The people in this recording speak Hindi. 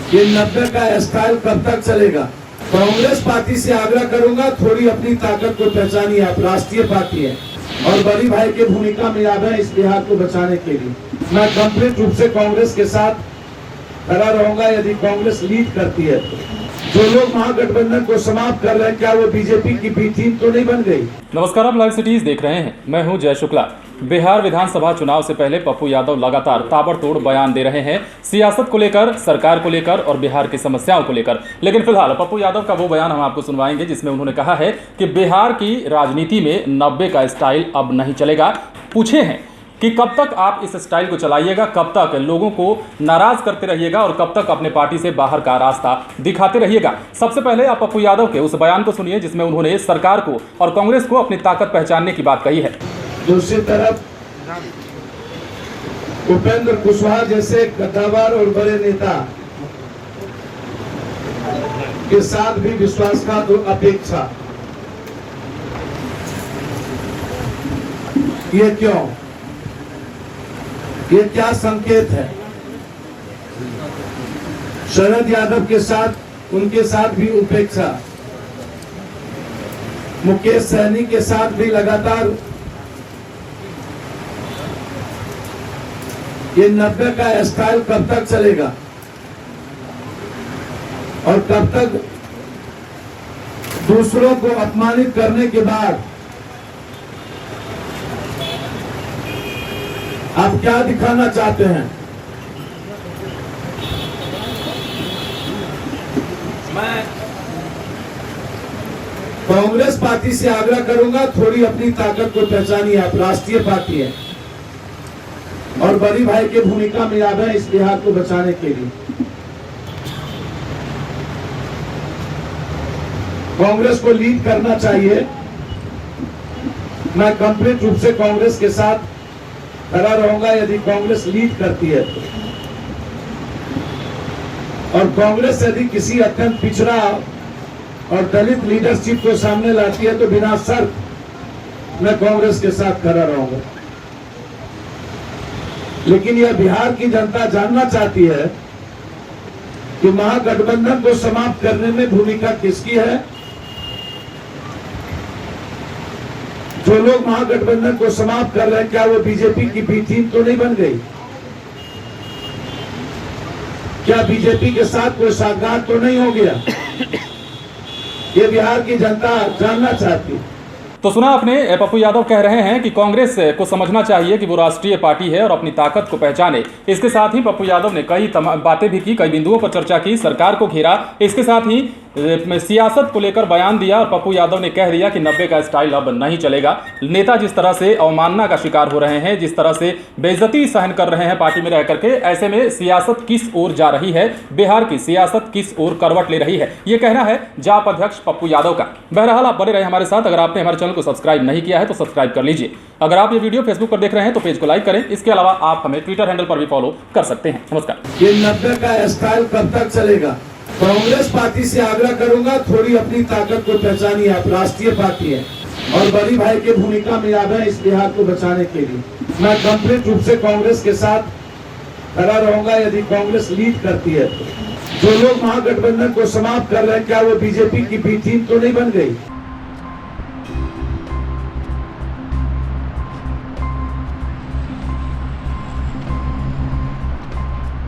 ये 90 का स्टाइल कब तक चलेगा? कांग्रेस पार्टी से आग्रह करूंगा, थोड़ी अपनी ताकत को पहचानिए। आप राष्ट्रीय पार्टी है और बड़ी भाई की भूमिका में आ गए इस बिहार को बचाने के लिए। मैं कंप्लीट रूप से कांग्रेस के साथ खड़ा रहूंगा यदि कांग्रेस लीड करती है। जो लोग महागठबंधन को समाप्त कर रहे हैं, क्या वो बीजेपी की बी टीम तो नहीं बन गई? नमस्कार, आप लाइव सिटीज देख रहे हैं। मैं हूं जय शुक्ला। बिहार विधानसभा चुनाव से पहले पप्पू यादव लगातार ताबड़तोड़ बयान दे रहे हैं सियासत को लेकर, सरकार को लेकर और बिहार की समस्याओं को लेकर। लेकिन फिलहाल पप्पू यादव का वो बयान हम आपको सुनवाएंगे जिसमें उन्होंने कहा है कि बिहार की राजनीति में 90 का स्टाइल अब नहीं चलेगा। पूछे हैं कि कब तक आप इस स्टाइल को चलाइएगा, कब तक लोगों को नाराज करते रहिएगा और कब तक अपने पार्टी से बाहर का रास्ता दिखाते रहिएगा। सबसे पहले आप पप्पू यादव के उस बयान को सुनिए जिसमें उन्होंने सरकार को और कांग्रेस को अपनी ताकत पहचानने की बात कही है। दूसरी तरफ उपेंद्र कुशवाहा जैसे कद्दावर और बड़े नेता के साथ भी विश्वासघात और अपेक्षा, ये क्यों? ये क्या संकेत है? शरद यादव के साथ, उनके साथ भी उपेक्षा, मुकेश सहनी के साथ भी लगातार ये 90 का स्टाइल कब तक चलेगा और कब तक दूसरों को अपमानित करने के बाद आप क्या दिखाना चाहते हैं? मैं कांग्रेस पार्टी से आग्रह करूंगा, थोड़ी अपनी ताकत को पहचानिए। आप राष्ट्रीय पार्टी है और बड़ी भाई की भूमिका में आ गए इस बिहार को बचाने के लिए। कांग्रेस को लीड करना चाहिए। मैं कंप्लीट रूप से कांग्रेस के साथ खड़ा रहूंगा यदि कांग्रेस लीड करती है। और कांग्रेस यदि किसी अत्यंत पिछड़ा और दलित लीडरशिप को सामने लाती है तो बिना शर्त मैं कांग्रेस के साथ खड़ा रहूंगा। लेकिन यह बिहार की जनता जानना चाहती है कि महागठबंधन को समाप्त करने में भूमिका किसकी है। जो लोग महागठबंधन को समाप्त कर रहे हैं, क्या वो बीजेपी की बी टीम तो नहीं बन गई? क्या बीजेपी के साथ कोई साठगांठ तो नहीं हो गया? ये बिहार की जनता जानना चाहती है। तो सुना आपने, पप्पू यादव कह रहे हैं कि कांग्रेस को समझना चाहिए कि वो राष्ट्रीय पार्टी है और अपनी ताकत को पहचाने। इसके साथ ही पप्पू यादव ने कई बातें भी की, कई बिंदुओं पर चर्चा की, सरकार को घेरा। इसके साथ ही सियासत को लेकर बयान दिया और पप्पू यादव ने कह दिया कि 90 का स्टाइल अब नहीं चलेगा। नेता जिस तरह से अवमानना का शिकार हो रहे हैं, जिस तरह से बेइज्जती सहन कर रहे हैं पार्टी में रह करके, ऐसे में सियासत किस ओर जा रही है, बिहार की सियासत किस ओर करवट ले रही है, ये कहना है जाप अध्यक्ष पप्पू यादव का। बहरहाल आप बने रहे हमारे साथ। अगर आपने हमारे चैनल को सब्सक्राइब नहीं किया है तो सब्सक्राइब कर लीजिए। अगर आप ये वीडियो फेसबुक पर देख रहे हैं तो पेज को लाइक करें। इसके अलावा आप हमें ट्विटर हैंडल पर भी फॉलो कर सकते हैं। नमस्कार। ये 90 का स्टाइल कब तक चलेगा? कांग्रेस पार्टी से आग्रह करूंगा, थोड़ी अपनी ताकत को पहचानिए। आप राष्ट्रीय पार्टी है और बड़ी भाई की भूमिका में आ गए इस बिहार को बचाने के लिए। मैं कंप्लीट रूप से कांग्रेस के साथ खड़ा रहूंगा यदि कांग्रेस लीड करती है। जो लोग महागठबंधन को समाप्त कर रहे हैं, क्या वो बीजेपी की बी टीम तो नहीं बन गई?